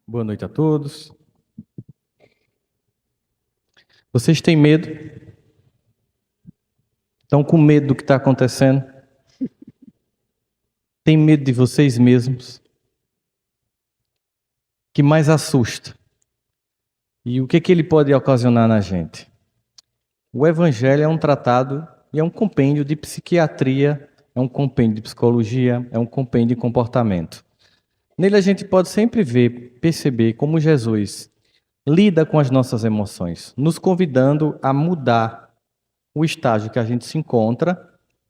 Boa noite a todos. Vocês têm medo? Estão com medo do que está acontecendo? Têm medo de vocês mesmos? O que mais assusta? E o que ele pode ocasionar na gente? O Evangelho é um tratado e é um compêndio de psiquiatria, é um compêndio de psicologia, é um compêndio de comportamento. Nele a gente pode sempre ver, perceber como Jesus lida com as nossas emoções, nos convidando a mudar o estágio que a gente se encontra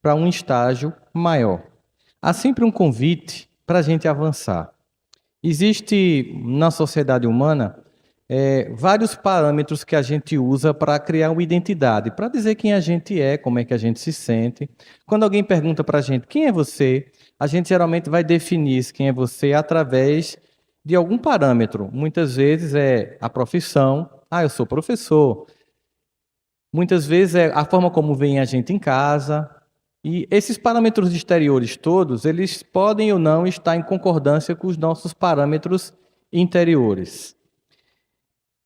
para um estágio maior. Há sempre um convite para a gente avançar. Existe na sociedade humana vários parâmetros que a gente usa para criar uma identidade, para dizer quem a gente é, como é que a gente se sente. Quando alguém pergunta para a gente quem é você, a gente geralmente vai definir quem é você através de algum parâmetro. Muitas vezes é a profissão. Ah, eu sou professor. Muitas vezes é a forma como vem a gente em casa. E esses parâmetros exteriores todos, eles podem ou não estar em concordância com os nossos parâmetros interiores.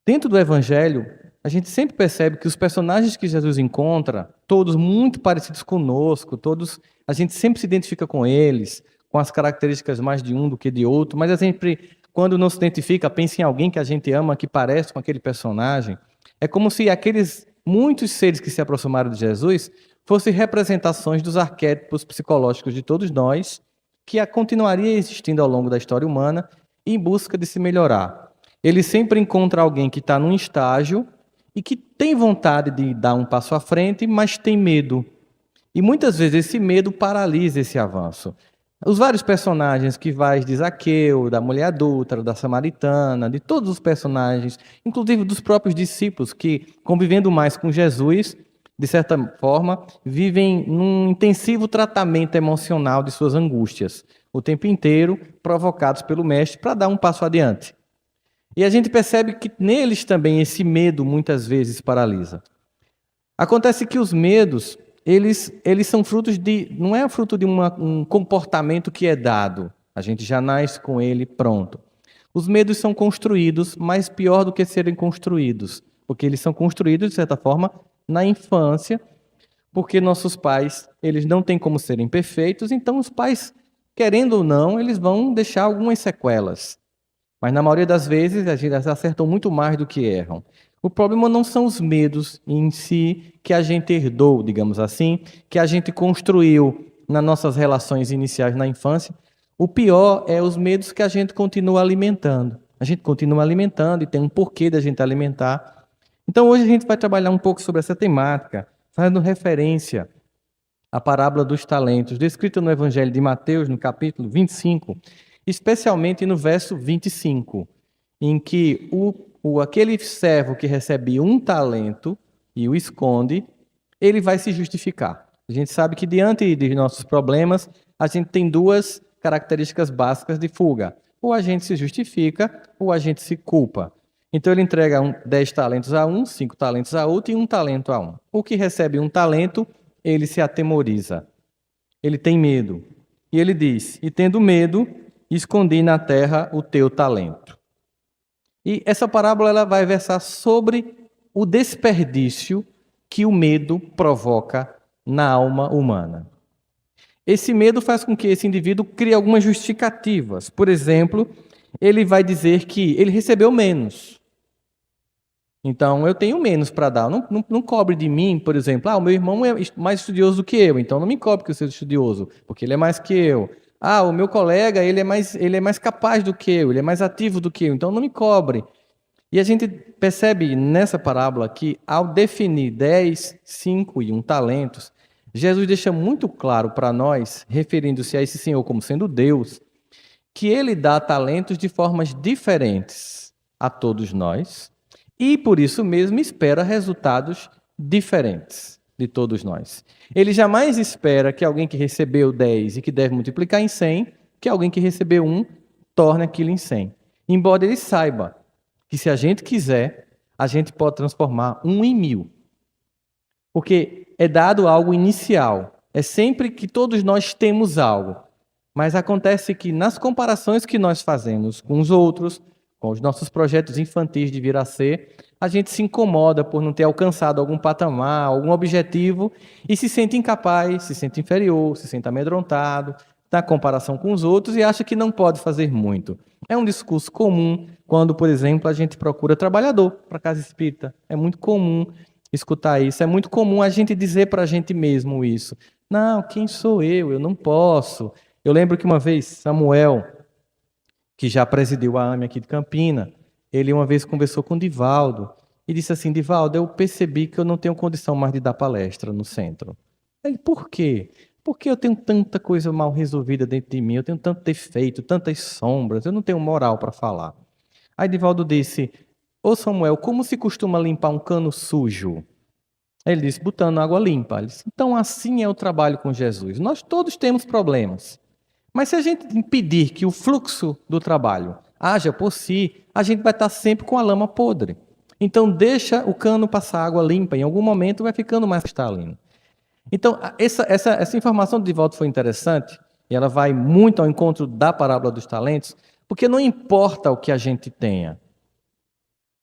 Dentro do Evangelho, a gente sempre percebe que os personagens que Jesus encontra, todos muito parecidos conosco, todos a gente sempre se identifica com eles, com as características mais de um do que de outro, mas a gente, quando não se identifica, pensa em alguém que a gente ama, que parece com aquele personagem. É como se aqueles muitos seres que se aproximaram de Jesus fossem representações dos arquétipos psicológicos de todos nós, que continuaria existindo ao longo da história humana em busca de se melhorar. Ele sempre encontra alguém que está num estágio e que tem vontade de dar um passo à frente, mas tem medo. E muitas vezes esse medo paralisa esse avanço. Os vários personagens que vai de Zaqueu, da mulher adúltera, da samaritana, de todos os personagens, inclusive dos próprios discípulos que, convivendo mais com Jesus, de certa forma, vivem num intensivo tratamento emocional de suas angústias, o tempo inteiro provocados pelo mestre para dar um passo adiante. E a gente percebe que neles também esse medo muitas vezes paralisa. Acontece que os medos, eles são frutos não é fruto de um comportamento que é dado. A gente já nasce com ele pronto. Os medos são construídos, mas pior do que serem construídos, porque eles são construídos, de certa forma, na infância, porque nossos pais, eles não têm como serem perfeitos, então os pais, querendo ou não, eles vão deixar algumas sequelas. Mas na maioria das vezes, eles acertam muito mais do que erram. O problema não são os medos em si que a gente herdou, digamos assim, que a gente construiu nas nossas relações iniciais na infância. O pior é os medos que a gente continua alimentando. A gente continua alimentando e tem um porquê da gente alimentar. Então hoje a gente vai trabalhar um pouco sobre essa temática, fazendo referência à parábola dos talentos, descrita no Evangelho de Mateus, no capítulo 25, especialmente no verso 25, em que aquele servo que recebe um talento e o esconde, ele vai se justificar. A gente sabe que diante de nossos problemas, a gente tem duas características básicas de fuga. Ou a gente se justifica, ou a gente se culpa. Então ele entrega 10 talentos a um, 5 talentos a outro e 1 talento a um. O que recebe um talento, ele se atemoriza. Ele tem medo. E ele diz, e tendo medo, escondi na terra o teu talento. E essa parábola ela vai versar sobre o desperdício que o medo provoca na alma humana. Esse medo faz com que esse indivíduo crie algumas justificativas. Por exemplo, ele vai dizer que ele recebeu menos. Então, eu tenho menos para dar. Não cobre de mim, por exemplo, o meu irmão é mais estudioso do que eu, então não me cobre que eu seja estudioso, porque ele é mais que eu. O meu colega, ele é mais capaz do que eu, ele é mais ativo do que eu, então não me cobre. E a gente percebe nessa parábola que, ao definir 10, 5 e 1 talentos, Jesus deixa muito claro para nós, referindo-se a esse Senhor como sendo Deus, que ele dá talentos de formas diferentes a todos nós e, por isso mesmo, espera resultados diferentes de todos nós. Ele jamais espera que alguém que recebeu 10 e que deve multiplicar em 100, que alguém que recebeu 1 torne aquilo em 100. Embora ele saiba que se a gente quiser, a gente pode transformar 1 em 1000. Porque é dado algo inicial. É sempre que todos nós temos algo. Mas acontece que nas comparações que nós fazemos com os outros, com os nossos projetos infantis de vir a ser, a gente se incomoda por não ter alcançado algum patamar, algum objetivo, e se sente incapaz, se sente inferior, se sente amedrontado, na comparação com os outros, e acha que não pode fazer muito. É um discurso comum quando, por exemplo, a gente procura trabalhador para a casa espírita. É muito comum escutar isso, é muito comum a gente dizer para a gente mesmo isso. Não, quem sou eu? Eu não posso. Eu lembro que uma vez Samuel, que já presidiu a AME aqui de Campina, ele uma vez conversou com Divaldo e disse assim: Divaldo, eu percebi que eu não tenho condição mais de dar palestra no centro. Ele, por quê? Porque eu tenho tanta coisa mal resolvida dentro de mim, eu tenho tanto defeito, tantas sombras, eu não tenho moral para falar. Aí Divaldo disse: ô Samuel, como se costuma limpar um cano sujo? Ele disse: botando água limpa. Ele disse: então assim é o trabalho com Jesus. Nós todos temos problemas. Mas se a gente impedir que o fluxo do trabalho haja por si, a gente vai estar sempre com a lama podre. Então deixa o cano passar água limpa, em algum momento vai ficando mais cristalino. Então essa informação do Divaldo foi interessante, e ela vai muito ao encontro da parábola dos talentos, porque não importa o que a gente tenha.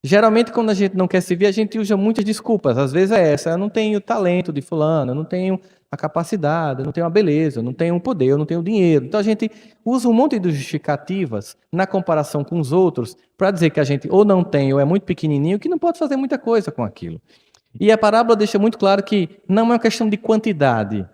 Geralmente, quando a gente não quer servir, a gente usa muitas desculpas. Às vezes é essa: eu não tenho o talento de fulano, eu não tenho a capacidade, eu não tenho a beleza, eu não tenho o poder, eu não tenho o dinheiro. Então a gente usa um monte de justificativas na comparação com os outros para dizer que a gente ou não tem ou é muito pequenininho, que não pode fazer muita coisa com aquilo. E a parábola deixa muito claro que não é uma questão de quantidade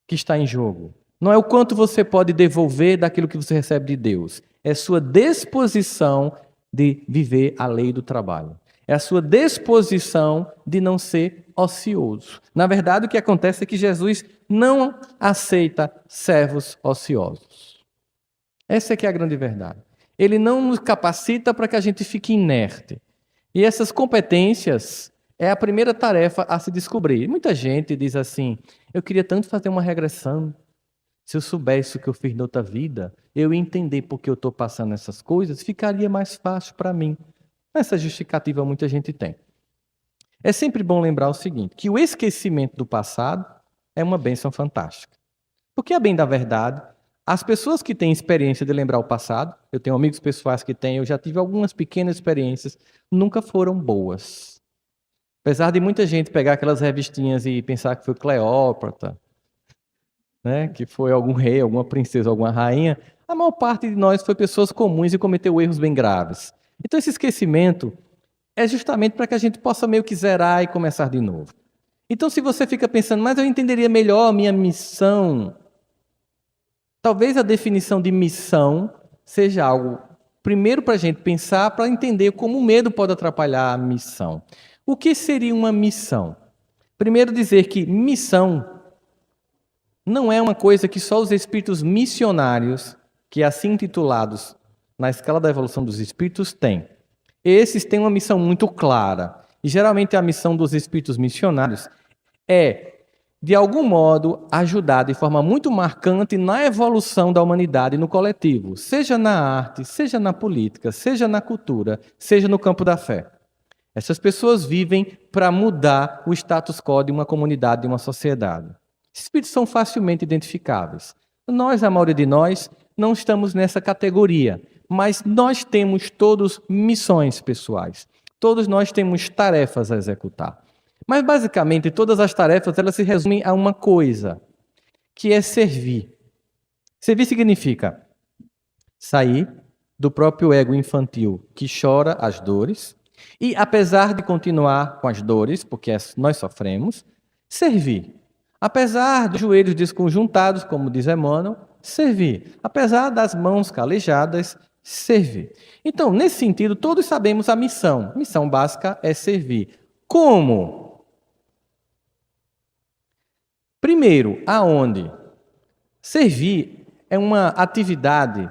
que está em jogo. Não é o quanto você pode devolver daquilo que você recebe de Deus. É sua disposição de viver a lei do trabalho. É a sua disposição de não ser ocioso. Na verdade, o que acontece é que Jesus não aceita servos ociosos. Essa é que é a grande verdade. Ele não nos capacita para que a gente fique inerte. E essas competências é a primeira tarefa a se descobrir. Muita gente diz assim: eu queria tanto fazer uma regressão. Se eu soubesse o que eu fiz na outra vida, eu ia entender por que eu estou passando essas coisas, ficaria mais fácil para mim. Essa justificativa muita gente tem. É sempre bom lembrar o seguinte, que o esquecimento do passado é uma bênção fantástica. Porque, a bem da verdade, as pessoas que têm experiência de lembrar o passado, eu tenho amigos pessoais que têm, eu já tive algumas pequenas experiências, nunca foram boas. Apesar de muita gente pegar aquelas revistinhas e pensar que foi Cleópatra, né, que foi algum rei, alguma princesa, alguma rainha, a maior parte de nós foi pessoas comuns e cometeu erros bem graves. Então esse esquecimento é justamente para que a gente possa meio que zerar e começar de novo. Então se você fica pensando, mas eu entenderia melhor a minha missão, talvez a definição de missão seja algo, primeiro para a gente pensar, para entender como o medo pode atrapalhar a missão. O que seria uma missão? Primeiro dizer que missão não é uma coisa que só os espíritos missionários, que assim intitulados na escala da evolução dos espíritos, têm. Esses têm uma missão muito clara. E geralmente a missão dos espíritos missionários é, de algum modo, ajudar de forma muito marcante na evolução da humanidade no coletivo, seja na arte, seja na política, seja na cultura, seja no campo da fé. Essas pessoas vivem para mudar o status quo de uma comunidade, de uma sociedade. Espíritos são facilmente identificáveis. Nós, a maioria de nós, não estamos nessa categoria, mas nós temos todos missões pessoais. Todos nós temos tarefas a executar. Mas, basicamente, todas as tarefas elas se resumem a uma coisa, que é servir. Servir significa sair do próprio ego infantil que chora as dores e, apesar de continuar com as dores, porque nós sofremos, servir. Apesar dos joelhos desconjuntados, como diz Emmanuel, servir. Apesar das mãos calejadas, servir. Então, nesse sentido, todos sabemos a missão. Missão básica é servir. Como? Primeiro, aonde? Servir é uma atividade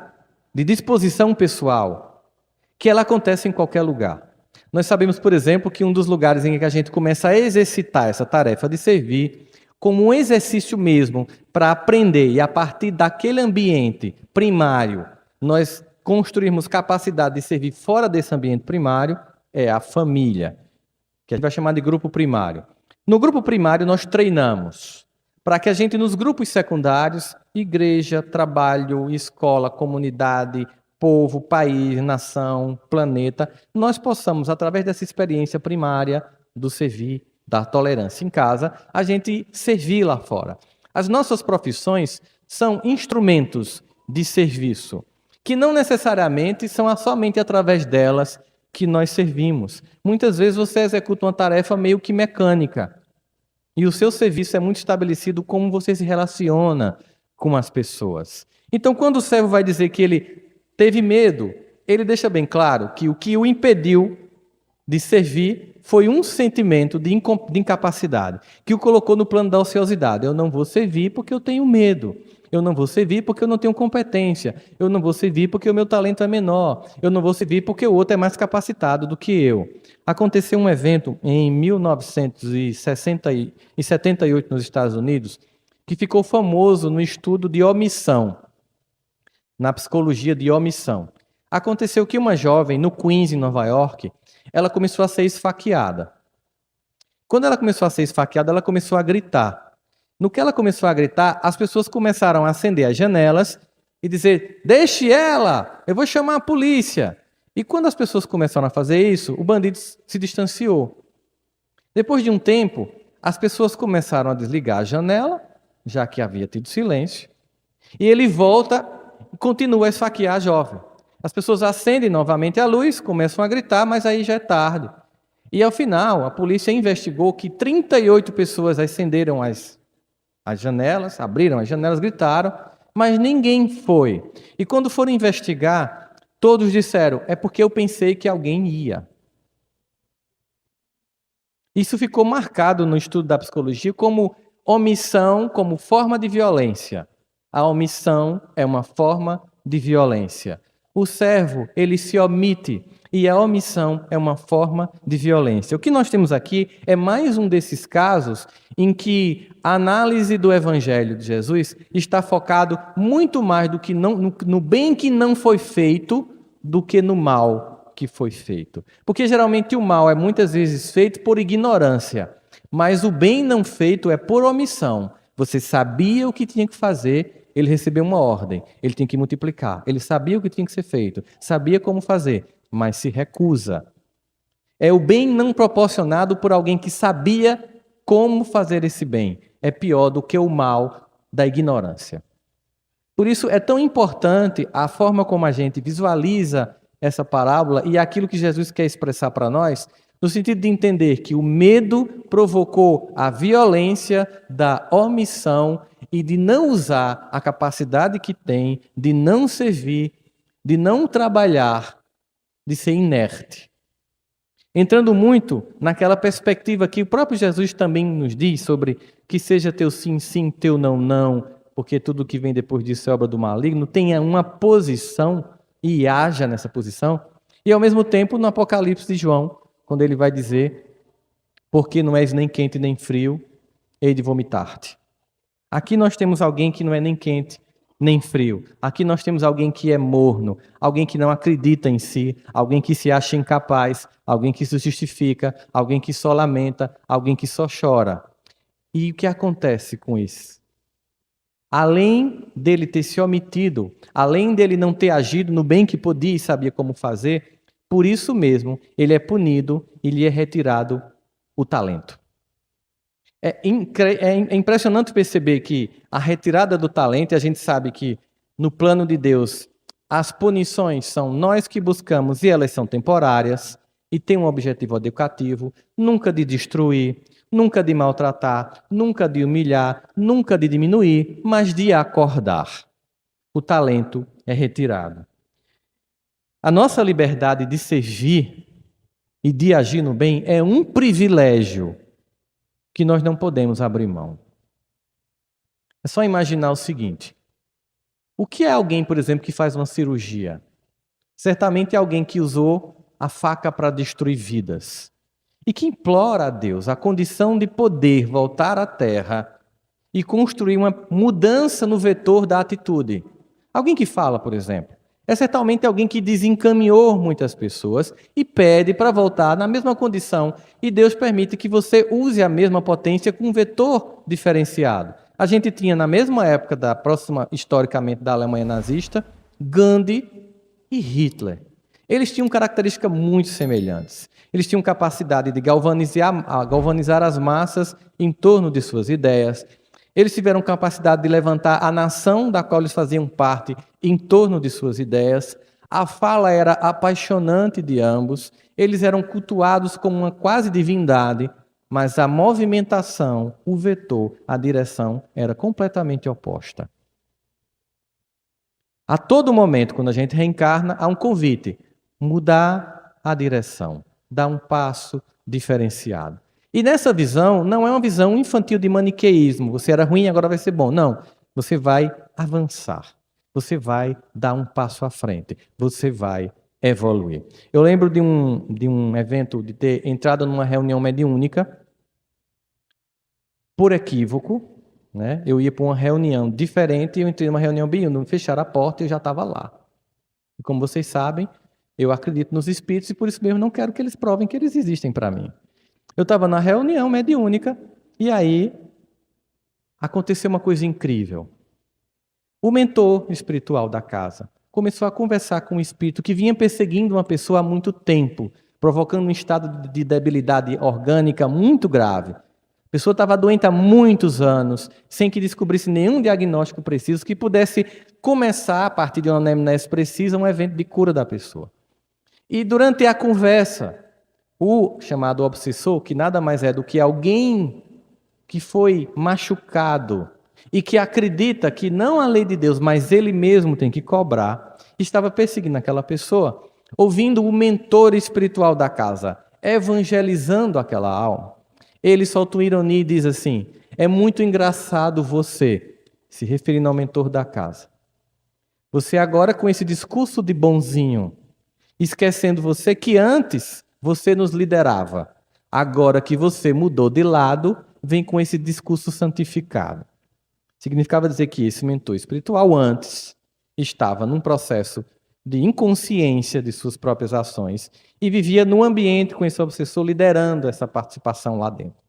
de disposição pessoal que ela acontece em qualquer lugar. Nós sabemos, por exemplo, que um dos lugares em que a gente começa a exercitar essa tarefa de servir como um exercício mesmo para aprender e a partir daquele ambiente primário nós construirmos capacidade de servir fora desse ambiente primário é a família, que a gente vai chamar de grupo primário. No grupo primário nós treinamos para que a gente nos grupos secundários, igreja, trabalho, escola, comunidade, povo, país, nação, planeta, nós possamos, através dessa experiência primária do servir, da tolerância em casa, a gente servir lá fora. As nossas profissões são instrumentos de serviço, que não necessariamente são somente através delas que nós servimos. Muitas vezes você executa uma tarefa meio que mecânica, e o seu serviço é muito estabelecido como você se relaciona com as pessoas. Então, quando o servo vai dizer que ele teve medo, ele deixa bem claro que o que o impediu de servir foi um sentimento de incapacidade, que o colocou no plano da ociosidade. Eu não vou servir porque eu tenho medo. Eu não vou servir porque eu não tenho competência. Eu não vou servir porque o meu talento é menor. Eu não vou servir porque o outro é mais capacitado do que eu. Aconteceu um evento em 1978 nos Estados Unidos, que ficou famoso no estudo de omissão, na psicologia de omissão. Aconteceu que uma jovem no Queens, em Nova York, ela começou a ser esfaqueada. Quando ela começou a ser esfaqueada, ela começou a gritar. No que ela começou a gritar, as pessoas começaram a acender as janelas e dizer: deixe ela, eu vou chamar a polícia. E quando as pessoas começaram a fazer isso, o bandido se distanciou. Depois de um tempo, as pessoas começaram a desligar a janela, já que havia tido silêncio, e ele volta e continua a esfaquear a jovem. As pessoas acendem novamente a luz, começam a gritar, mas aí já é tarde. E ao final, a polícia investigou que 38 pessoas acenderam as janelas, abriram as janelas, gritaram, mas ninguém foi. E quando foram investigar, todos disseram: é porque eu pensei que alguém ia. Isso ficou marcado no estudo da psicologia como omissão, como forma de violência. A omissão é uma forma de violência. O servo, ele se omite, e a omissão é uma forma de violência. O que nós temos aqui é mais um desses casos em que a análise do Evangelho de Jesus está focado muito mais do que no bem que não foi feito do que no mal que foi feito. Porque geralmente o mal é muitas vezes feito por ignorância, mas o bem não feito é por omissão. Você sabia o que tinha que fazer, ele recebeu uma ordem, ele tem que multiplicar. Ele sabia o que tinha que ser feito, sabia como fazer, mas se recusa. É o bem não proporcionado por alguém que sabia como fazer esse bem. É pior do que o mal da ignorância. Por isso é tão importante a forma como a gente visualiza essa parábola e aquilo que Jesus quer expressar para nós, no sentido de entender que o medo provocou a violência da omissão e de não usar a capacidade que tem, de não servir, de não trabalhar, de ser inerte. Entrando muito naquela perspectiva que o próprio Jesus também nos diz sobre que seja teu sim, sim, teu não, não, porque tudo que vem depois disso é obra do maligno, tenha uma posição e haja nessa posição. E ao mesmo tempo, no Apocalipse de João, quando ele vai dizer: porque não és nem quente nem frio, hei de vomitar-te. Aqui nós temos alguém que não é nem quente nem frio. Aqui nós temos alguém que é morno, alguém que não acredita em si, alguém que se acha incapaz, alguém que se justifica, alguém que só lamenta, alguém que só chora. E o que acontece com isso? Além dele ter se omitido, além dele não ter agido no bem que podia e sabia como fazer, por isso mesmo ele é punido e lhe é retirado o talento. É impressionante perceber que a retirada do talento, e a gente sabe que no plano de Deus as punições são nós que buscamos e elas são temporárias e têm um objetivo educativo, nunca de destruir, nunca de maltratar, nunca de humilhar, nunca de diminuir, mas de acordar. O talento é retirado. A nossa liberdade de servir e de agir no bem é um privilégio que nós não podemos abrir mão. É só imaginar o seguinte: o que é alguém, por exemplo, que faz uma cirurgia? Certamente é alguém que usou a faca para destruir vidas e que implora a Deus a condição de poder voltar à terra e construir uma mudança no vetor da atitude. Alguém que fala, por exemplo, é certamente alguém que desencaminhou muitas pessoas e pede para voltar na mesma condição, e Deus permite que você use a mesma potência com um vetor diferenciado. A gente tinha, na mesma época, próxima historicamente da Alemanha nazista, Gandhi e Hitler. Eles tinham características muito semelhantes. Eles tinham capacidade de galvanizar as massas em torno de suas ideias. Eles tiveram capacidade de levantar a nação da qual eles faziam parte em torno de suas ideias. A fala era apaixonante de ambos. Eles eram cultuados como uma quase divindade, mas a movimentação, o vetor, a direção era completamente oposta. A todo momento, quando a gente reencarna, há um convite: mudar a direção, dar um passo diferenciado. E nessa visão, não é uma visão infantil de maniqueísmo, você era ruim, agora vai ser bom. Não, você vai avançar, você vai dar um passo à frente, você vai evoluir. Eu lembro de um evento, de ter entrado numa reunião mediúnica, por equívoco, né? Eu ia para uma reunião diferente, eu entrei numa reunião mediúnica, fecharam a porta e eu já estava lá. E como vocês sabem, eu acredito nos espíritos e por isso mesmo não quero que eles provem que eles existem para mim. Eu estava na reunião mediúnica e aí aconteceu uma coisa incrível. O mentor espiritual da casa começou a conversar com um espírito que vinha perseguindo uma pessoa há muito tempo, provocando um estado de debilidade orgânica muito grave. A pessoa estava doente há muitos anos, sem que descobrisse nenhum diagnóstico preciso que pudesse começar, a partir de uma anamnese precisa, um evento de cura da pessoa. E durante a conversa, o chamado obsessor, que nada mais é do que alguém que foi machucado e que acredita que não a lei de Deus, mas ele mesmo tem que cobrar, estava perseguindo aquela pessoa, ouvindo o mentor espiritual da casa, evangelizando aquela alma. Ele solta uma ironia e diz assim: é muito engraçado você, se referindo ao mentor da casa. Você agora com esse discurso de bonzinho, esquecendo você que antes você nos liderava. Agora que você mudou de lado, vem com esse discurso santificado. Significava dizer que esse mentor espiritual antes estava num processo de inconsciência de suas próprias ações e vivia num ambiente com esse obsessor liderando essa participação lá dentro.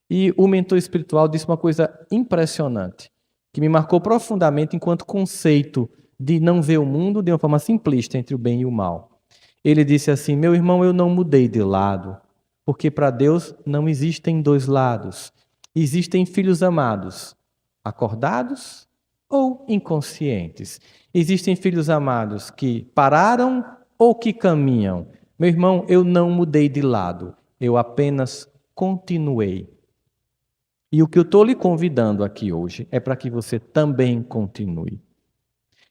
E o mentor espiritual disse uma coisa impressionante, que me marcou profundamente enquanto conceito de não ver o mundo de uma forma simplista entre o bem e o mal. Ele disse assim: meu irmão, eu não mudei de lado, porque para Deus não existem dois lados. Existem filhos amados, acordados ou inconscientes. Existem filhos amados que pararam ou que caminham. Meu irmão, eu não mudei de lado, eu apenas continuei. E o que eu estou lhe convidando aqui hoje é para que você também continue.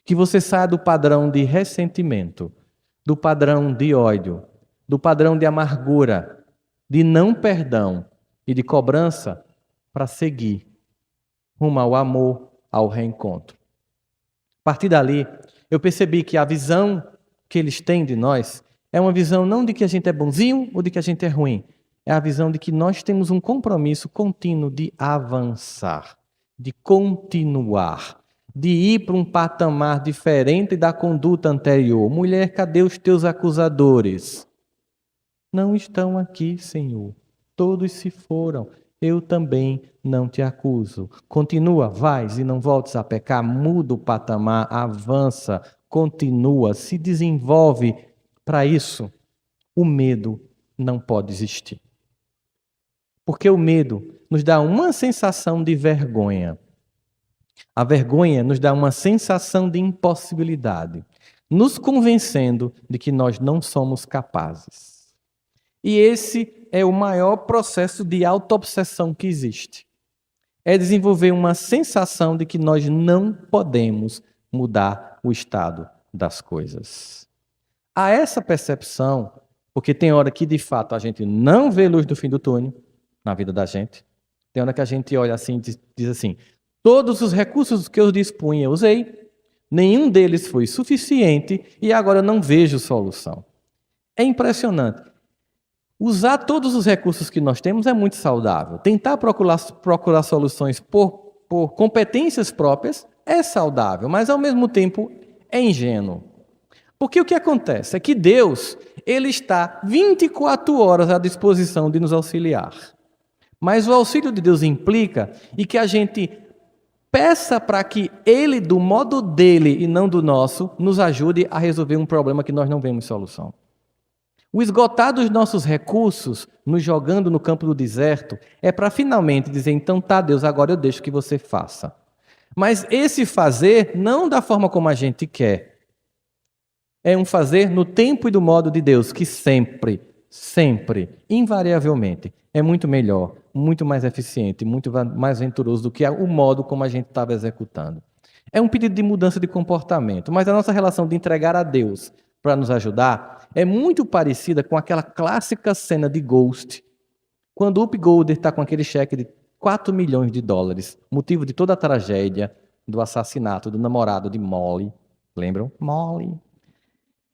Que você saia do padrão de ressentimento, do padrão de ódio, do padrão de amargura, de não perdão e de cobrança para seguir rumo ao amor, ao reencontro. A partir dali, eu percebi que a visão que eles têm de nós é uma visão não de que a gente é bonzinho ou de que a gente é ruim. É a visão de que nós temos um compromisso contínuo de avançar, de continuar, de ir para um patamar diferente da conduta anterior. Mulher, cadê os teus acusadores? Não estão aqui, Senhor. Todos se foram. Eu também não te acuso. Continua, vais e não voltes a pecar. Muda o patamar, avança, continua, se desenvolve. Para isso, o medo não pode existir. Porque o medo nos dá uma sensação de vergonha. A vergonha nos dá uma sensação de impossibilidade, nos convencendo de que nós não somos capazes. E esse é o maior processo de autoobsessão que existe. É desenvolver uma sensação de que nós não podemos mudar o estado das coisas. A essa percepção, porque tem hora que de fato a gente não vê luz do fim do túnel na vida da gente, tem hora que a gente olha assim e diz assim: todos os recursos que eu dispunha eu usei, nenhum deles foi suficiente e agora eu não vejo solução. É impressionante. Usar todos os recursos que nós temos é muito saudável. Tentar procurar soluções por competências próprias é saudável, mas ao mesmo tempo é ingênuo. Porque o que acontece é que Deus, ele está 24 horas à disposição de nos auxiliar. Mas o auxílio de Deus implica que a gente Peça para que ele, do modo dele e não do nosso, nos ajude a resolver um problema que nós não vemos solução. O esgotar dos nossos recursos, nos jogando no campo do deserto, é para finalmente dizer, então tá, Deus, agora eu deixo que você faça. Mas esse fazer não da forma como a gente quer. É um fazer no tempo e do modo de Deus, que sempre, invariavelmente, é muito melhor, muito mais eficiente, muito mais venturoso do que o modo como a gente estava executando. É um pedido de mudança de comportamento, mas a nossa relação de entregar a Deus para nos ajudar é muito parecida com aquela clássica cena de Ghost, quando Whoopi Goldberg está com aquele cheque de $4 milhões, motivo de toda a tragédia do assassinato do namorado de Molly. Lembram? Molly.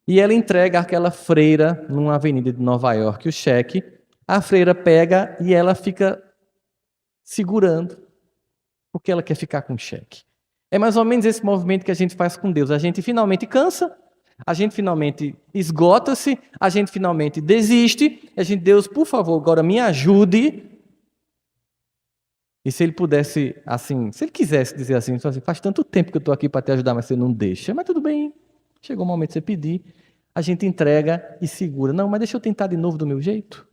E ela entrega àquela freira numa avenida de Nova York o cheque. A freira pega e ela fica segurando, porque ela quer ficar com o cheque. É mais ou menos esse movimento que a gente faz com Deus. A gente finalmente cansa, a gente finalmente esgota-se, a gente finalmente desiste. A gente, Deus, por favor, agora me ajude. E se ele pudesse, assim, se ele quisesse dizer assim, faz tanto tempo que eu estou aqui para te ajudar, mas você não deixa. Mas tudo bem, chegou o momento de você pedir. A gente entrega e segura. Não, mas deixa eu tentar de novo do meu jeito.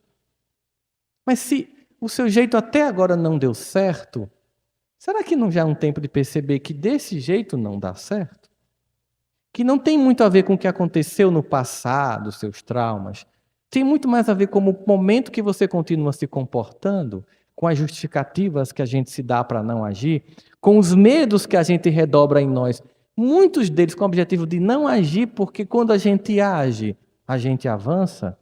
Mas se o seu jeito até agora não deu certo, será que não já é um tempo de perceber que desse jeito não dá certo? Que não tem muito a ver com o que aconteceu no passado, seus traumas. Tem muito mais a ver com o momento que você continua se comportando, com as justificativas que a gente se dá para não agir, com os medos que a gente redobra em nós. Muitos deles com o objetivo de não agir, porque quando a gente age, a gente avança.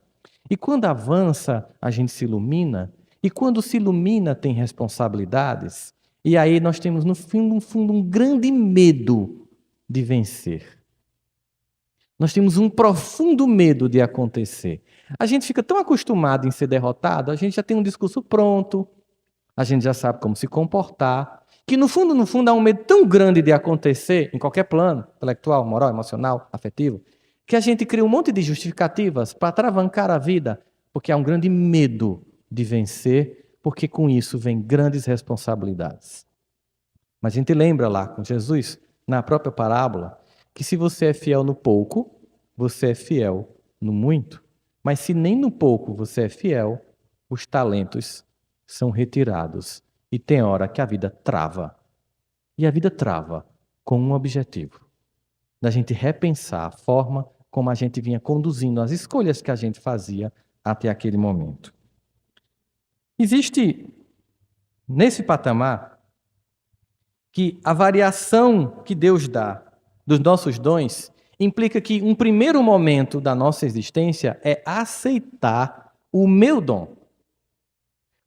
E quando avança, a gente se ilumina. E quando se ilumina, tem responsabilidades. E aí nós temos, no fundo, um grande medo de vencer. Nós temos um profundo medo de acontecer. A gente fica tão acostumado em ser derrotado, a gente já tem um discurso pronto, a gente já sabe como se comportar, que no fundo, há um medo tão grande de acontecer, em qualquer plano, intelectual, moral, emocional, afetivo, que a gente cria um monte de justificativas para atravancar a vida, porque há um grande medo de vencer, porque com isso vem grandes responsabilidades. Mas a gente lembra lá com Jesus, na própria parábola, que se você é fiel no pouco, você é fiel no muito. Mas se nem no pouco você é fiel, os talentos são retirados. E tem hora que a vida trava. E a vida trava com um objetivo: da gente repensar a forma como a gente vinha conduzindo as escolhas que a gente fazia até aquele momento. Existe, nesse patamar, que a variação que Deus dá dos nossos dons implica que um primeiro momento da nossa existência é aceitar o meu dom.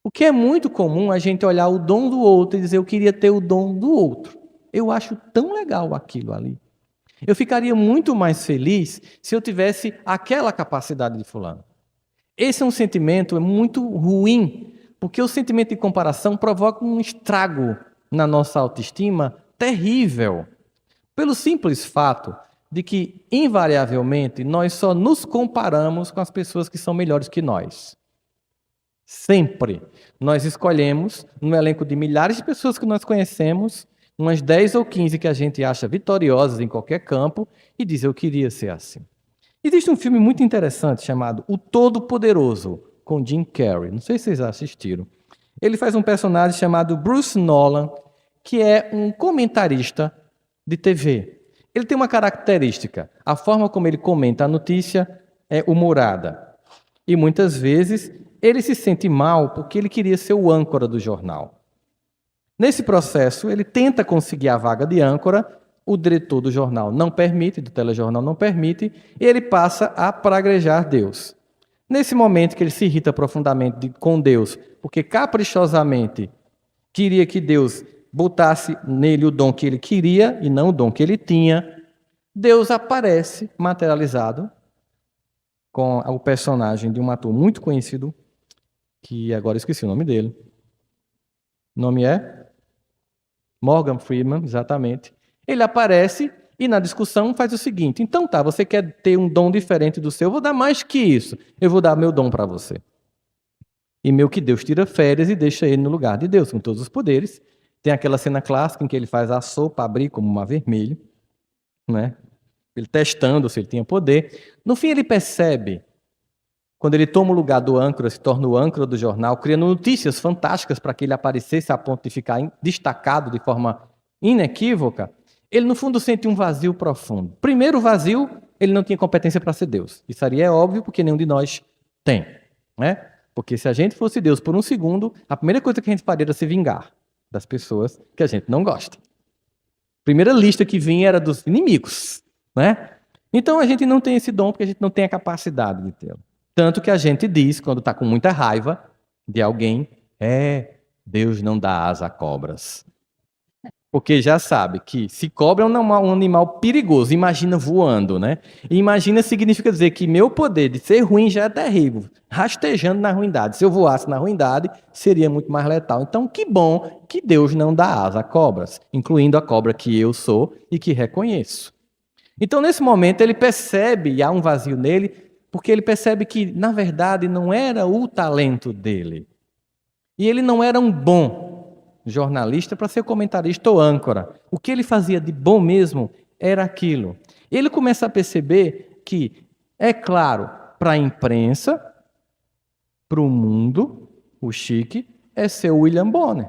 O que é muito comum a gente olhar o dom do outro e dizer, eu queria ter o dom do outro. Eu acho tão legal aquilo ali. Eu ficaria muito mais feliz se eu tivesse aquela capacidade de fulano. Esse é um sentimento muito ruim, porque o sentimento de comparação provoca um estrago na nossa autoestima terrível. Pelo simples fato de que, invariavelmente, nós só nos comparamos com as pessoas que são melhores que nós. Sempre. Nós escolhemos, no elenco de milhares de pessoas que nós conhecemos, umas 10 ou 15 que a gente acha vitoriosas em qualquer campo e diz, eu queria ser assim. Existe um filme muito interessante chamado O Todo-Poderoso, com Jim Carrey. Não sei se vocês assistiram. Ele faz um personagem chamado Bruce Nolan, que é um comentarista de TV. Ele tem uma característica. A forma como ele comenta a notícia é humorada. E muitas vezes ele se sente mal porque ele queria ser o âncora do jornal. Nesse processo, ele tenta conseguir a vaga de âncora, o diretor do jornal não permite, do telejornal não permite, e ele passa a praguejar Deus. Nesse momento que ele se irrita profundamente com Deus, porque caprichosamente queria que Deus botasse nele o dom que ele queria e não o dom que ele tinha, Deus aparece materializado com o personagem de um ator muito conhecido, que agora esqueci o nome dele. O nome é Morgan Freeman, exatamente. Ele aparece e na discussão faz o seguinte, então tá, você quer ter um dom diferente do seu, eu vou dar mais que isso, eu vou dar meu dom para você. E meio que Deus tira férias e deixa ele no lugar de Deus, com todos os poderes, Tem aquela cena clássica em que ele faz a sopa abrir como mar vermelho, né? Ele testando se ele tinha poder. No fim, ele percebe, quando ele toma o lugar do âncora, se torna o âncora do jornal, criando notícias fantásticas para que ele aparecesse a ponto de ficar destacado de forma inequívoca, ele, no fundo, sente um vazio profundo. Primeiro vazio, ele não tinha competência para ser Deus. Isso aí é óbvio, porque nenhum de nós tem, né? Porque se a gente fosse Deus por um segundo, a primeira coisa que a gente faria era se vingar das pessoas que a gente não gosta. A primeira lista que vinha era dos inimigos, né? Então a gente não tem esse dom porque a gente não tem a capacidade de tê-lo. Tanto que a gente diz, quando está com muita raiva de alguém, Deus não dá asa a cobras. Porque já sabe que se cobra é um animal perigoso, imagina voando, né? E imagina significa dizer que meu poder de ser ruim já é terrível, rastejando na ruindade. Se eu voasse na ruindade, seria muito mais letal. Então, que bom que Deus não dá asa a cobras, incluindo a cobra que eu sou e que reconheço. Então, nesse momento, ele percebe, e há um vazio nele, porque ele percebe que, na verdade, não era o talento dele. E ele não era um bom jornalista para ser comentarista ou âncora. O que ele fazia de bom mesmo era aquilo. Ele começa a perceber que, é claro, para a imprensa, para o mundo, o chique é ser o William Bonner.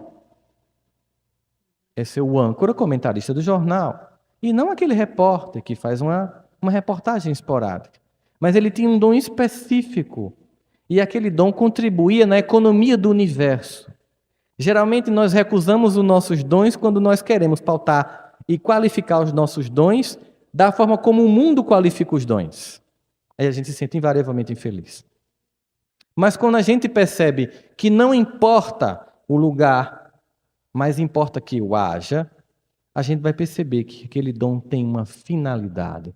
É ser o âncora comentarista do jornal. E não aquele repórter que faz uma reportagem esporádica. Mas ele tinha um dom específico. E aquele dom contribuía na economia do universo. Geralmente nós recusamos os nossos dons quando nós queremos pautar e qualificar os nossos dons da forma como o mundo qualifica os dons. Aí a gente se sente invariavelmente infeliz. Mas quando a gente percebe que não importa o lugar, mas importa que o haja, a gente vai perceber que aquele dom tem uma finalidade.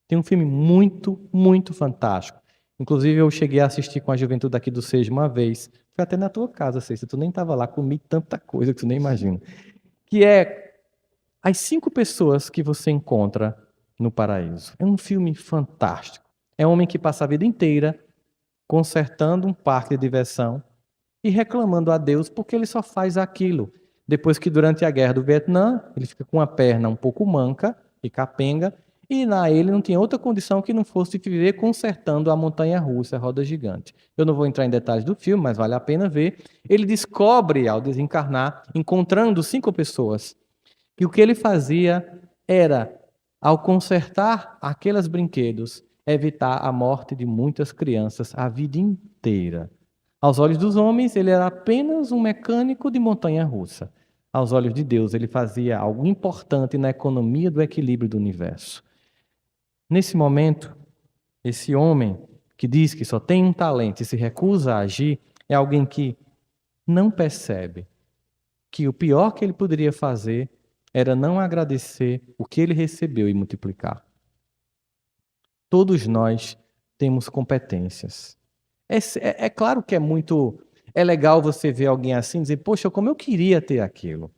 Tem um filme muito, muito fantástico. Inclusive, eu cheguei a assistir com a juventude aqui do SEJ uma vez. Foi até na tua casa, Cês. Tu nem estava lá, comi tanta coisa que tu nem imagina. Que é As 5 Pessoas que Você Encontra no Paraíso. É um filme fantástico. É um homem que passa a vida inteira consertando um parque de diversão e reclamando a Deus porque ele só faz aquilo. Depois que, durante a guerra do Vietnã, ele fica com a perna um pouco manca e capenga, e ele não tinha outra condição que não fosse viver consertando a montanha-russa, a roda gigante. Eu não vou entrar em detalhes do filme, mas vale a pena ver. Ele descobre, ao desencarnar, encontrando 5 pessoas, que o que ele fazia era, ao consertar aqueles brinquedos, evitar a morte de muitas crianças a vida inteira. Aos olhos dos homens, ele era apenas um mecânico de montanha-russa. Aos olhos de Deus, ele fazia algo importante na economia do equilíbrio do universo. Nesse momento, esse homem que diz que só tem um talento e se recusa a agir, é alguém que não percebe que o pior que ele poderia fazer era não agradecer o que ele recebeu e multiplicar. Todos nós temos competências. É claro que é legal você ver alguém assim e dizer, poxa, como eu queria ter aquilo.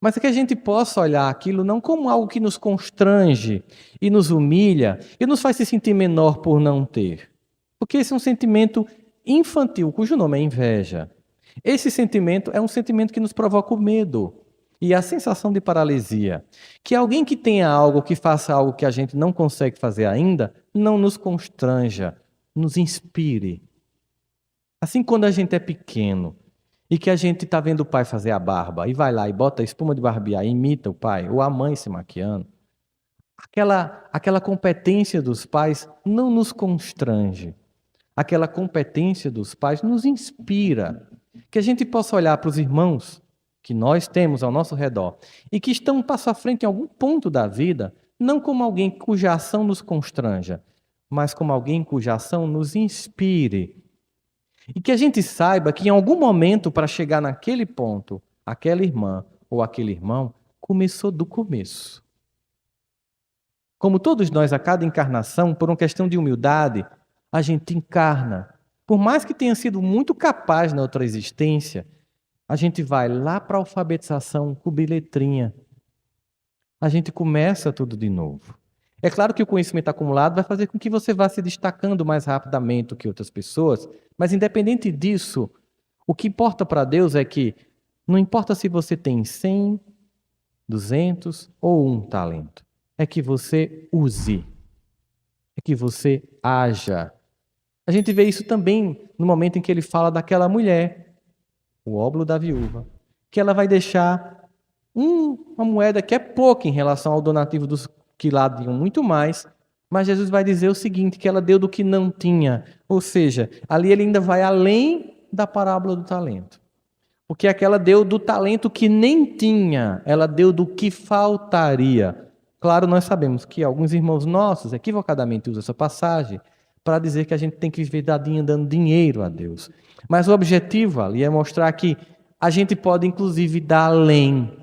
Mas é que a gente possa olhar aquilo não como algo que nos constrange e nos humilha e nos faz se sentir menor por não ter. Porque esse é um sentimento infantil, cujo nome é inveja. Esse sentimento é um sentimento que nos provoca o medo e a sensação de paralisia. Que alguém que tenha algo, que faça algo que a gente não consegue fazer ainda, não nos constranja, nos inspire. Assim, quando a gente é pequeno e que a gente está vendo o pai fazer a barba e vai lá e bota a espuma de barbear e imita o pai, ou a mãe se maquiando, aquela competência dos pais não nos constrange. Aquela competência dos pais nos inspira. Que a gente possa olhar para os irmãos que nós temos ao nosso redor e que estão um passo à frente em algum ponto da vida, não como alguém cuja ação nos constranja, mas como alguém cuja ação nos inspire. E que a gente saiba que em algum momento, para chegar naquele ponto, aquela irmã ou aquele irmão começou do começo. Como todos nós, a cada encarnação, por uma questão de humildade, a gente encarna. Por mais que tenha sido muito capaz na outra existência, a gente vai lá para a alfabetização com letrinha. A gente começa tudo de novo. É claro que o conhecimento acumulado vai fazer com que você vá se destacando mais rapidamente do que outras pessoas, mas independente disso, o que importa para Deus é que Não importa se você tem 100, 200 ou um talento. É que você use. É que você haja. A gente vê isso também no momento em que ele fala daquela mulher, o óbolo da viúva, que ela vai deixar uma moeda que é pouca em relação ao donativo dos que lá tinham muito mais, mas Jesus vai dizer o seguinte, que ela deu do que não tinha. Ou seja, ali ele ainda vai além da parábola do talento. Porque aquela deu do talento que nem tinha, ela deu do que faltaria. Claro, nós sabemos que alguns irmãos nossos equivocadamente usam essa passagem para dizer que a gente tem que viver dando dinheiro a Deus. Mas o objetivo ali é mostrar que a gente pode inclusive dar além.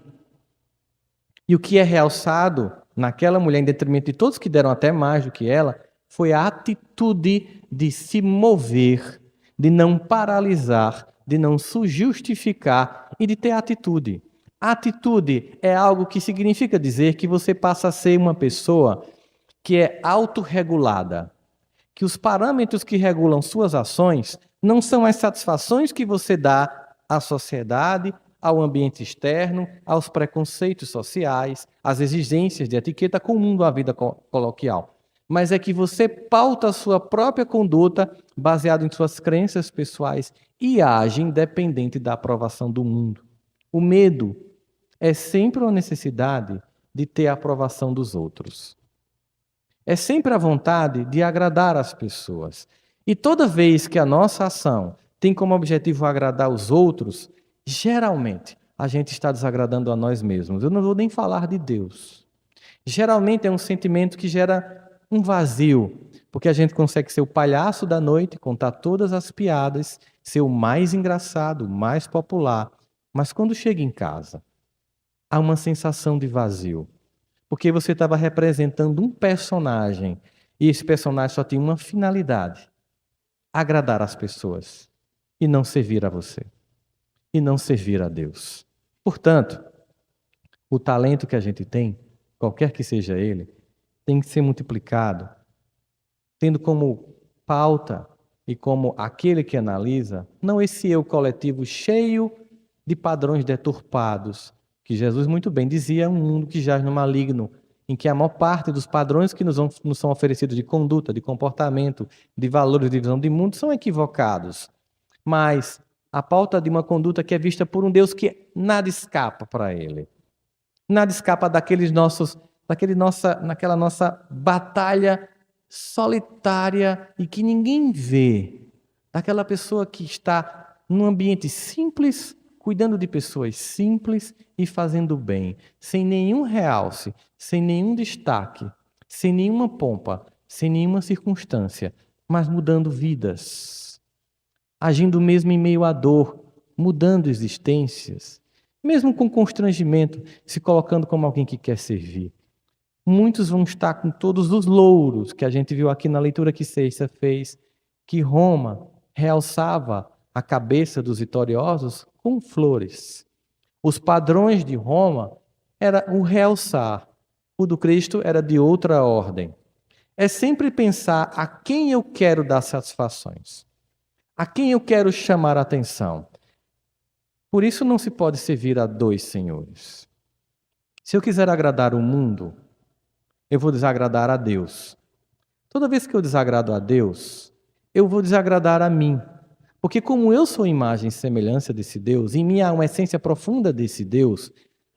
E o que é realçado naquela mulher, em detrimento de todos que deram até mais do que ela, foi a atitude de se mover, de não paralisar, de não se justificar e de ter atitude. Atitude é algo que significa dizer que você passa a ser uma pessoa que é autorregulada, que os parâmetros que regulam suas ações não são as satisfações que você dá à sociedade, ao ambiente externo, aos preconceitos sociais, às exigências de etiqueta comum da vida coloquial. Mas é que você pauta a sua própria conduta baseado em suas crenças pessoais e age independente da aprovação do mundo. O medo é sempre uma necessidade de ter a aprovação dos outros. É sempre a vontade de agradar as pessoas. E toda vez que a nossa ação tem como objetivo agradar os outros, geralmente a gente está desagradando a nós mesmos. Eu não vou nem falar de Deus. Geralmente é um sentimento que gera um vazio, porque a gente consegue ser o palhaço da noite, contar todas as piadas, ser o mais engraçado, o mais popular. Mas quando chega em casa, há uma sensação de vazio. Porque você estava representando um personagem e esse personagem só tinha uma finalidade: agradar as pessoas e não servir a você, e não servir a Deus. Portanto, o talento que a gente tem, qualquer que seja ele, tem que ser multiplicado, tendo como pauta e como aquele que analisa, não esse eu coletivo cheio de padrões deturpados, que Jesus muito bem dizia, é um mundo que jaz no maligno, em que a maior parte dos padrões que nos são oferecidos de conduta, de comportamento, de valores, de visão de mundo, são equivocados. Mas a pauta de uma conduta que é vista por um Deus que nada escapa para ele. Nada escapa naquela nossa batalha solitária e que ninguém vê. Daquela pessoa que está num ambiente simples, cuidando de pessoas simples e fazendo bem, sem nenhum realce, sem nenhum destaque, sem nenhuma pompa, sem nenhuma circunstância, mas mudando vidas, agindo mesmo em meio à dor, mudando existências, mesmo com constrangimento, se colocando como alguém que quer servir. Muitos vão estar com todos os louros que a gente viu aqui na leitura que Seixas fez, que Roma realçava a cabeça dos vitoriosos com flores. Os padrões de Roma era o realçar, o do Cristo era de outra ordem. É sempre pensar a quem eu quero dar satisfações, a quem eu quero chamar a atenção. Por isso não se pode servir a dois senhores. Se eu quiser agradar o mundo, eu vou desagradar a Deus. Toda vez que eu desagrado a Deus, eu vou desagradar a mim. Porque como eu sou imagem e semelhança desse Deus, em mim há uma essência profunda desse Deus,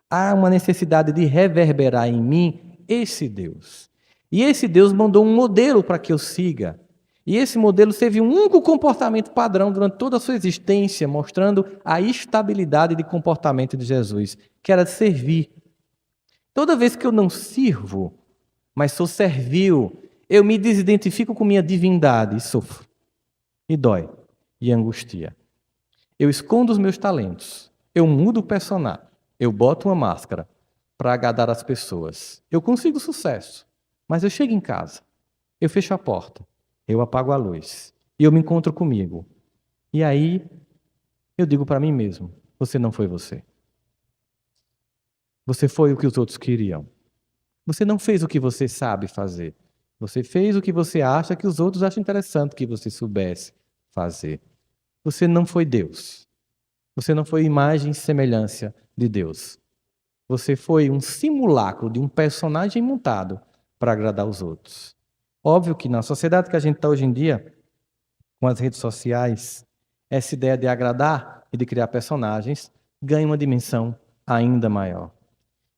há uma necessidade de reverberar em mim esse Deus. E esse Deus mandou um modelo para que eu siga. E esse modelo teve um único comportamento padrão durante toda a sua existência, mostrando a estabilidade de comportamento de Jesus, que era servir. Toda vez que eu não sirvo, mas sou servil, eu me desidentifico com minha divindade e sofro, e dói, e angustia. Eu escondo os meus talentos, eu mudo o personagem, eu boto uma máscara para agradar as pessoas. Eu consigo sucesso, mas eu chego em casa, eu fecho a porta, eu apago a luz, e eu me encontro comigo. E aí, eu digo para mim mesmo, você não foi você. Você foi o que os outros queriam. Você não fez o que você sabe fazer. Você fez o que você acha que os outros acham interessante que você soubesse fazer. Você não foi Deus. Você não foi imagem e semelhança de Deus. Você foi um simulacro de um personagem montado para agradar os outros. Óbvio que na sociedade que a gente está hoje em dia, com as redes sociais, essa ideia de agradar e de criar personagens ganha uma dimensão ainda maior.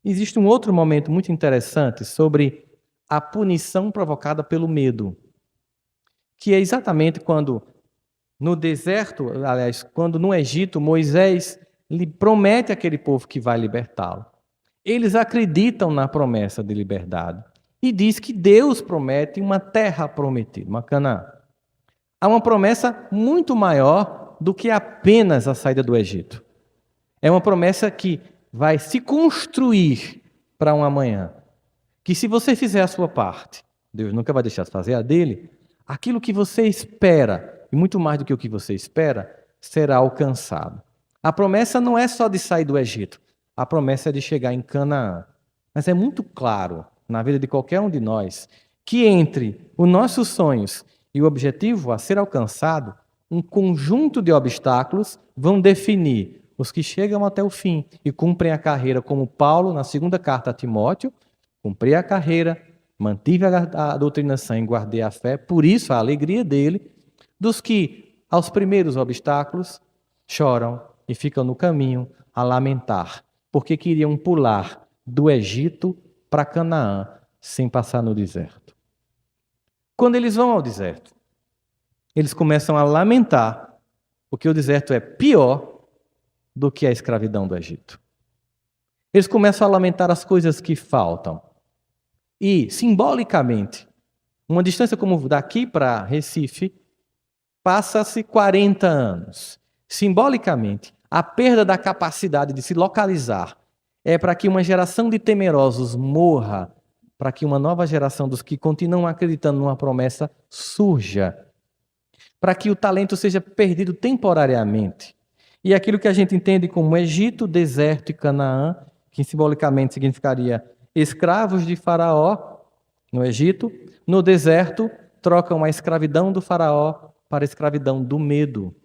Existe um outro momento muito interessante sobre a punição provocada pelo medo, que é exatamente quando no deserto, aliás, quando no Egito, Moisés lhe promete àquele povo que vai libertá-lo. Eles acreditam na promessa de liberdade e diz que Deus promete uma terra prometida, uma Canaã. Há uma promessa muito maior do que apenas a saída do Egito. É uma promessa que vai se construir para um amanhã. Que se você fizer a sua parte, Deus nunca vai deixar de fazer a dele, aquilo que você espera, e muito mais do que o que você espera, será alcançado. A promessa não é só de sair do Egito, a promessa é de chegar em Canaã. Mas é muito claro, na vida de qualquer um de nós, que entre os nossos sonhos e o objetivo a ser alcançado, um conjunto de obstáculos vão definir os que chegam até o fim e cumprem a carreira, como Paulo, na segunda carta a Timóteo, cumpri a carreira, mantive a doutrinação e guardei a fé, por isso a alegria dele, dos que, aos primeiros obstáculos, choram e ficam no caminho a lamentar, porque queriam pular do Egito para Canaã sem passar no deserto. Quando eles vão ao deserto, eles começam a lamentar, porque o deserto é pior do que a escravidão do Egito. Eles começam a lamentar as coisas que faltam. E, simbolicamente, uma distância como daqui para Recife, passa-se 40 anos. Simbolicamente, a perda da capacidade de se localizar é para que uma geração de temerosos morra, para que uma nova geração dos que continuam acreditando numa promessa surja, para que o talento seja perdido temporariamente. E aquilo que a gente entende como Egito, deserto e Canaã, que simbolicamente significaria escravos de Faraó no Egito, no deserto trocam a escravidão do Faraó para a escravidão do medo.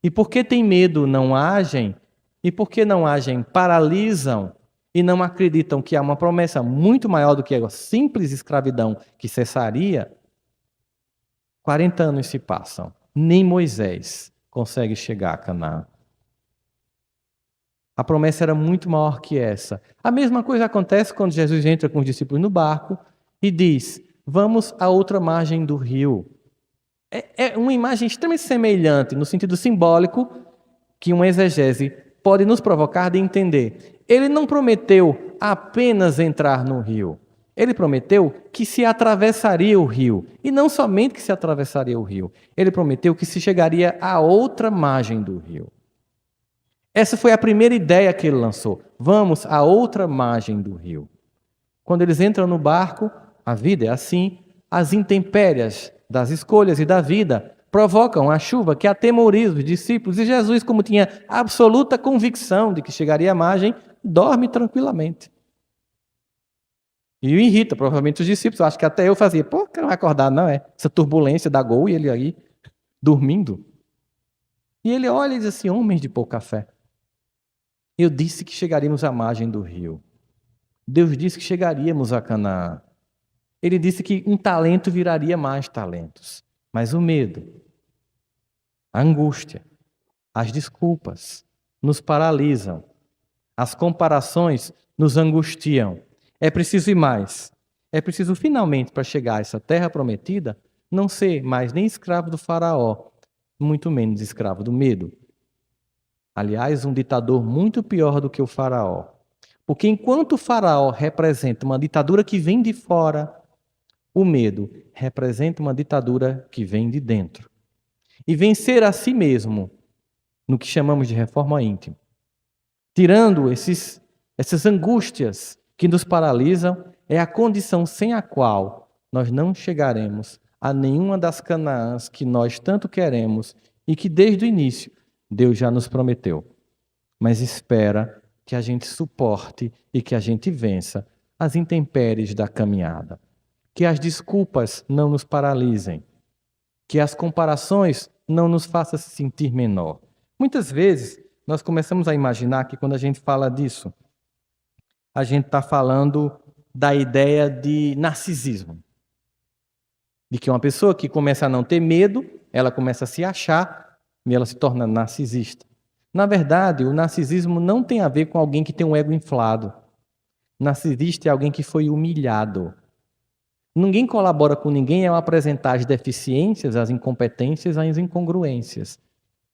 E porque tem medo, não agem, e porque não agem, paralisam e não acreditam que há uma promessa muito maior do que a simples escravidão que cessaria. 40 anos se passam, nem Moisés consegue chegar a Canaã. A promessa era muito maior que essa. A mesma coisa acontece quando Jesus entra com os discípulos no barco e diz: vamos à outra margem do rio. É uma imagem extremamente semelhante, no sentido simbólico, que uma exegese pode nos provocar de entender. Ele não prometeu apenas entrar no rio. Ele prometeu que se atravessaria o rio. E não somente que se atravessaria o rio. Ele prometeu que se chegaria à outra margem do rio. Essa foi a primeira ideia que ele lançou. Vamos à outra margem do rio. Quando eles entram no barco, a vida é assim, as intempéries das escolhas e da vida provocam a chuva que atemoriza os discípulos, e Jesus, como tinha absoluta convicção de que chegaria à margem, dorme tranquilamente. E o irrita, provavelmente, os discípulos. Acho que até eu fazia, pô, não vai acordar não, é? Essa turbulência da Gol e ele aí dormindo. E ele olha e diz assim: homens de pouca fé, eu disse que chegaríamos à margem do rio. Deus disse que chegaríamos a Canaã. Ele disse que um talento viraria mais talentos. Mas o medo, a angústia, as desculpas nos paralisam. As comparações nos angustiam. É preciso ir mais. É preciso finalmente, para chegar a essa terra prometida, não ser mais nem escravo do Faraó, muito menos escravo do medo. Aliás, um ditador muito pior do que o Faraó. Porque enquanto o Faraó representa uma ditadura que vem de fora, o medo representa uma ditadura que vem de dentro. E vencer a si mesmo, no que chamamos de reforma íntima, tirando essas angústias que nos paralisam, é a condição sem a qual nós não chegaremos a nenhuma das Canaãs que nós tanto queremos e que desde o início Deus já nos prometeu. Mas espera que a gente suporte e que a gente vença as intempéries da caminhada. Que as desculpas não nos paralisem. Que as comparações não nos façam se sentir menor. Muitas vezes nós começamos a imaginar que quando a gente fala disso, a gente está falando da ideia de narcisismo. De que uma pessoa que começa a não ter medo, ela começa a se achar e ela se torna narcisista. Na verdade, o narcisismo não tem a ver com alguém que tem um ego inflado. Narcisista é alguém que foi humilhado. Ninguém colabora com ninguém ao apresentar as deficiências, as incompetências, as incongruências,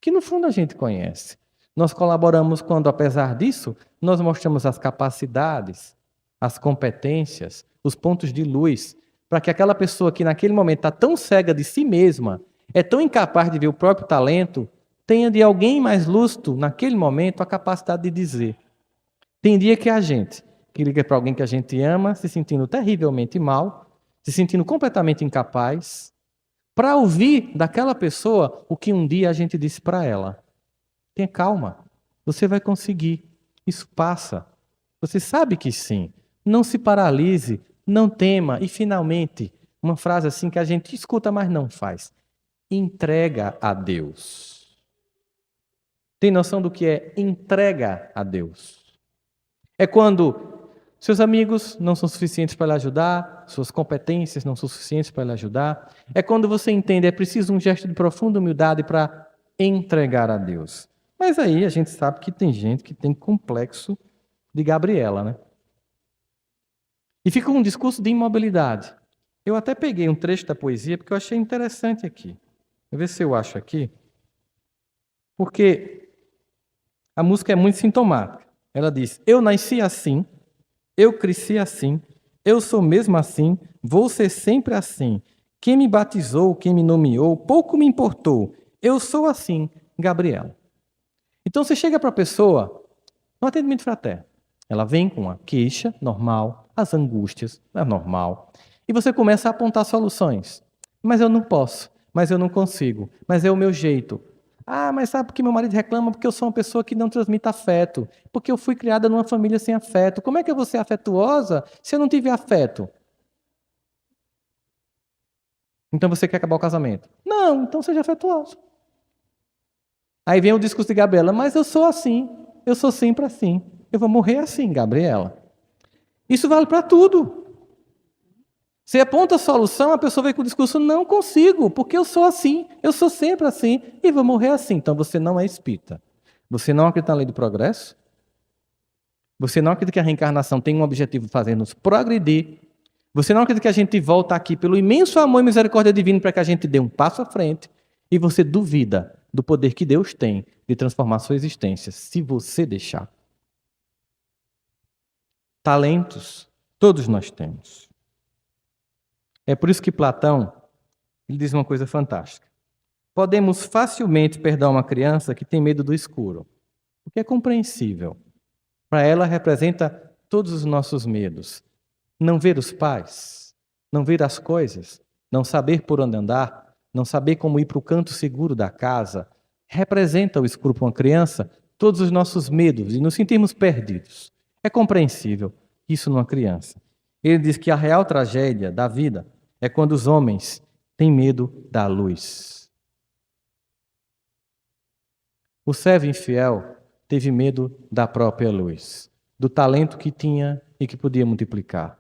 que no fundo a gente conhece. Nós colaboramos quando, apesar disso, nós mostramos as capacidades, as competências, os pontos de luz, para que aquela pessoa que naquele momento está tão cega de si mesma, é tão incapaz de ver o próprio talento, tenha de alguém mais lúcido, naquele momento, a capacidade de dizer. Tem dia que a gente, que liga para alguém que a gente ama, se sentindo terrivelmente mal, se sentindo completamente incapaz, para ouvir daquela pessoa o que um dia a gente disse para ela. Tenha calma, você vai conseguir, isso passa. Você sabe que sim, não se paralise, não tema. E finalmente, uma frase assim que a gente escuta, mas não faz. Entrega a Deus. Tem noção do que é entrega a Deus? É quando seus amigos não são suficientes para lhe ajudar, suas competências não são suficientes para lhe ajudar. É quando você entende, é preciso um gesto de profunda humildade para entregar a Deus. Mas aí a gente sabe que tem gente que tem complexo de Gabriela, né? E fica um discurso de imobilidade. Eu até peguei um trecho da poesia porque eu achei interessante aqui. Vou ver se eu acho aqui. Porque a música é muito sintomática. Ela diz: eu nasci assim, eu cresci assim, eu sou mesmo assim, vou ser sempre assim. Quem me batizou, quem me nomeou, pouco me importou. Eu sou assim, Gabriela. Então você chega para a pessoa no atendimento fraterno. Ela vem com a queixa normal, as angústias, é normal. E você começa a apontar soluções. Mas eu não posso, mas eu não consigo, mas é o meu jeito. Ah, mas sabe por que meu marido reclama? Porque eu sou uma pessoa que não transmite afeto. Porque eu fui criada numa família sem afeto. Como é que eu vou ser afetuosa se eu não tive afeto? Então você quer acabar o casamento? Não, então seja afetuoso. Aí vem o discurso de Gabriela, mas eu sou assim, eu sou sempre assim. Eu vou morrer assim, Gabriela. Isso vale para tudo. Você aponta a solução, a pessoa vem com o discurso, não consigo, porque eu sou assim, eu sou sempre assim, e vou morrer assim. Então você não é espírita. Você não acredita na lei do progresso? Você não acredita que a reencarnação tem um objetivo de fazer-nos progredir? Você não acredita que a gente volta aqui pelo imenso amor e misericórdia divina para que a gente dê um passo à frente? E você duvida do poder que Deus tem de transformar a sua existência, se você deixar. Talentos, todos nós temos. É por isso que Platão ele diz uma coisa fantástica. Podemos facilmente perdoar uma criança que tem medo do escuro, porque é compreensível. Para ela representa todos os nossos medos. Não ver os pais, não ver as coisas, não saber por onde andar, não saber como ir para o canto seguro da casa, representa o escuro para uma criança todos os nossos medos e nos sentimos perdidos. É compreensível isso numa criança. Ele diz que a real tragédia da vida é quando os homens têm medo da luz. O servo infiel teve medo da própria luz, do talento que tinha e que podia multiplicar.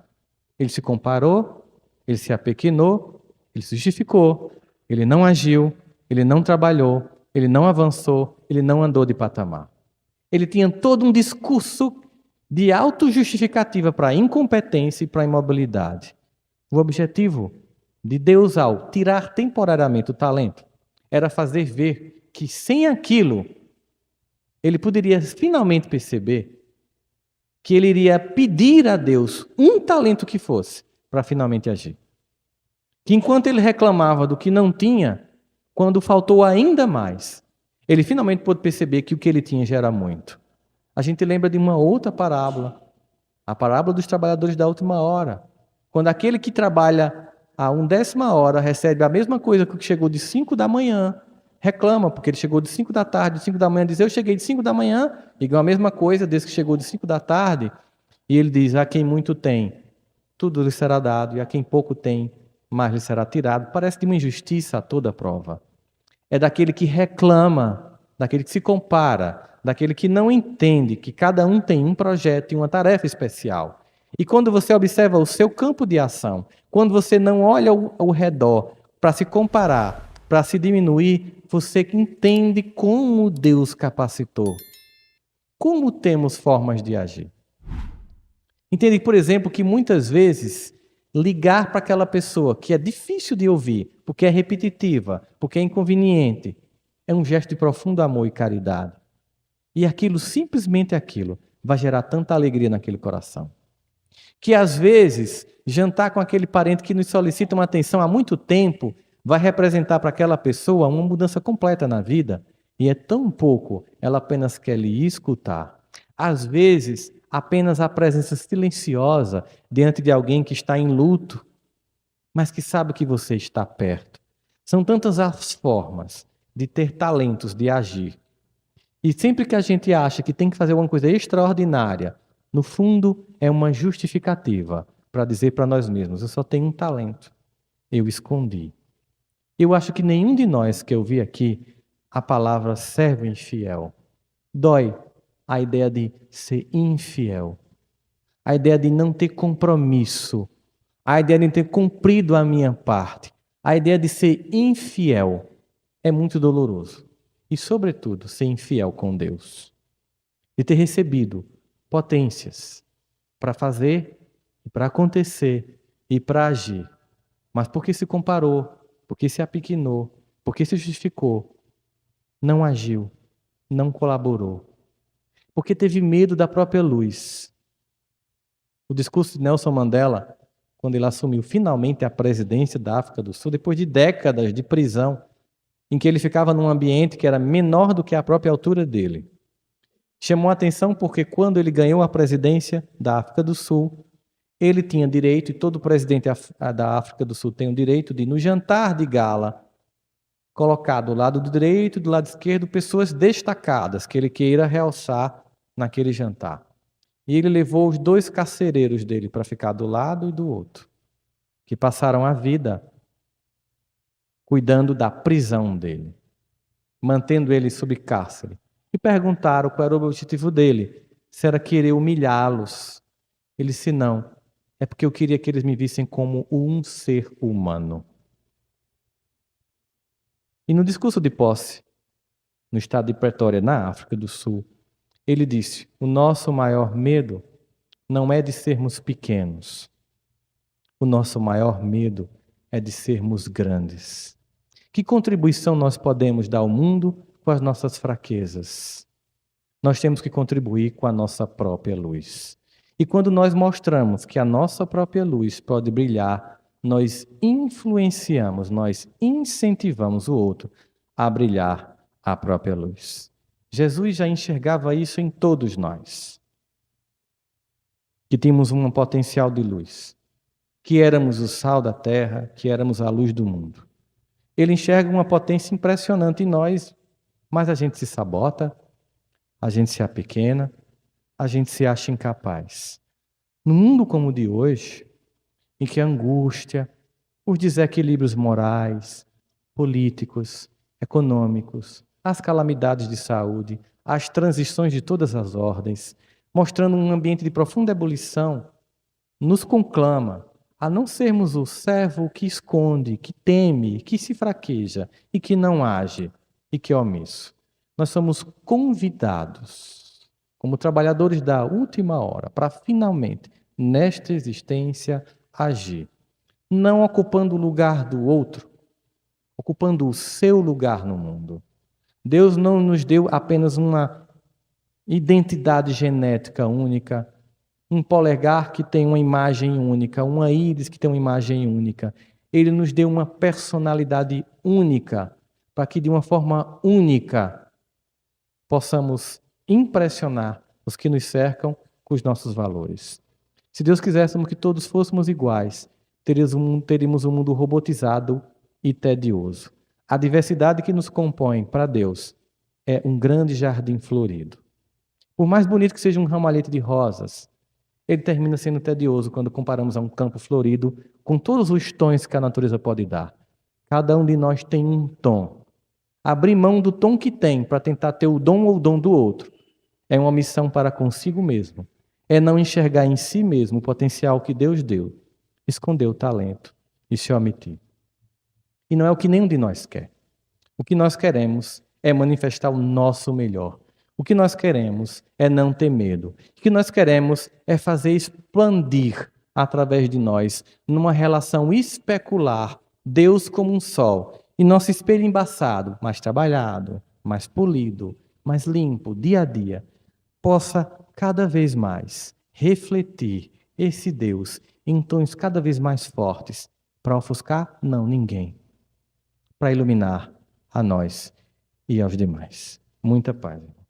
Ele se comparou, ele se apequenou, ele se justificou, ele não agiu, ele não trabalhou, ele não avançou, ele não andou de patamar. Ele tinha todo um discurso de autojustificativa para a incompetência e para a imobilidade. O objetivo de Deus, ao tirar temporariamente o talento, era fazer ver que sem aquilo, ele poderia finalmente perceber que ele iria pedir a Deus um talento que fosse para finalmente agir. Que enquanto ele reclamava do que não tinha, quando faltou ainda mais, ele finalmente pôde perceber que o que ele tinha já era muito. A gente lembra de uma outra parábola, a parábola dos trabalhadores da última hora. Quando aquele que trabalha a 1/10 hora recebe a mesma coisa que o que chegou de 5 da manhã, reclama, porque ele chegou de 5 da tarde, de 5 da manhã, diz, eu cheguei de 5 da manhã, e ganhou a mesma coisa desse que chegou de 5 da tarde, e ele diz, a quem muito tem, tudo lhe será dado, e a quem pouco tem, mais lhe será tirado. Parece de uma injustiça a toda prova. É daquele que reclama, daquele que se compara, daquele que não entende que cada um tem um projeto e uma tarefa especial. E quando você observa o seu campo de ação, quando você não olha ao redor para se comparar, para se diminuir, você entende como Deus capacitou. Como temos formas de agir. Entende, por exemplo, que muitas vezes ligar para aquela pessoa que é difícil de ouvir, porque é repetitiva, porque é inconveniente, é um gesto de profundo amor e caridade. E aquilo, simplesmente aquilo, vai gerar tanta alegria naquele coração. Que às vezes, jantar com aquele parente que nos solicita uma atenção há muito tempo, vai representar para aquela pessoa uma mudança completa na vida. E é tão pouco, ela apenas quer lhe escutar. Às vezes, apenas a presença silenciosa diante de alguém que está em luto, mas que sabe que você está perto. São tantas as formas de ter talentos, de agir. E sempre que a gente acha que tem que fazer alguma coisa extraordinária, no fundo é uma justificativa para dizer para nós mesmos: eu só tenho um talento, eu escondi. Eu acho que nenhum de nós que eu vi aqui a palavra servo infiel. Dói a ideia de ser infiel, a ideia de não ter compromisso, a ideia de ter cumprido a minha parte, a ideia de ser infiel é muito doloroso. E, sobretudo, ser infiel com Deus. De ter recebido potências para fazer, para acontecer e para agir. Mas porque se comparou, porque se apequenou, porque se justificou, não agiu, não colaborou. Porque teve medo da própria luz. O discurso de Nelson Mandela, quando ele assumiu finalmente a presidência da África do Sul, depois de décadas de prisão, em que ele ficava num ambiente que era menor do que a própria altura dele. Chamou a atenção porque quando ele ganhou a presidência da África do Sul, ele tinha direito, e todo presidente da África do Sul tem o direito de, no jantar de gala, colocar do lado direito e do lado esquerdo pessoas destacadas que ele queira realçar naquele jantar. E ele levou os 2 carcereiros dele para ficar do lado e do outro, que passaram a vida cuidando da prisão dele, mantendo ele sob cárcere. E perguntaram qual era o objetivo dele, se era querer humilhá-los. Ele disse: não, é porque eu queria que eles me vissem como um ser humano. E no discurso de posse, no estado de Pretória, na África do Sul, ele disse: o nosso maior medo não é de sermos pequenos. O nosso maior medo é de sermos grandes. Que contribuição nós podemos dar ao mundo com as nossas fraquezas? Nós temos que contribuir com a nossa própria luz. E quando nós mostramos que a nossa própria luz pode brilhar, nós influenciamos, nós incentivamos o outro a brilhar a própria luz. Jesus já enxergava isso em todos nós, que tínhamos um potencial de luz, que éramos o sal da terra, que éramos a luz do mundo. Ele enxerga uma potência impressionante em nós, mas a gente se sabota, a gente se apequena, a gente se acha incapaz. No mundo como o de hoje, em que a angústia, os desequilíbrios morais, políticos, econômicos, as calamidades de saúde, as transições de todas as ordens, mostrando um ambiente de profunda ebulição, nos conclama a não sermos o servo que esconde, que teme, que se fraqueja e que não age e que é omisso. Nós somos convidados, como trabalhadores da última hora, para finalmente, nesta existência, agir. Não ocupando o lugar do outro, ocupando o seu lugar no mundo. Deus não nos deu apenas uma identidade genética única, um polegar que tem uma imagem única, uma íris que tem uma imagem única. Ele nos deu uma personalidade única, para que de uma forma única possamos impressionar os que nos cercam com os nossos valores. Se Deus quiséssemos que todos fôssemos iguais, teríamos um mundo robotizado e tedioso. A diversidade que nos compõe para Deus é um grande jardim florido. Por mais bonito que seja um ramalhete de rosas, ele termina sendo tedioso quando comparamos a um campo florido com todos os tons que a natureza pode dar. Cada um de nós tem um tom. Abrir mão do tom que tem para tentar ter o dom ou o dom do outro É uma missão para consigo mesmo. É não enxergar em si mesmo o potencial que Deus deu, esconder o talento e se omitir. E não é o que nenhum de nós quer. O que nós queremos é manifestar o nosso melhor. O que nós queremos é não ter medo. O que nós queremos é fazer expandir através de nós, numa relação especular, Deus como um sol, e nosso espelho embaçado, mais trabalhado, mais polido, mais limpo, dia a dia, possa cada vez mais refletir esse Deus em tons cada vez mais fortes, para ofuscar? Não, ninguém. Para iluminar a nós e aos demais. Muita paz.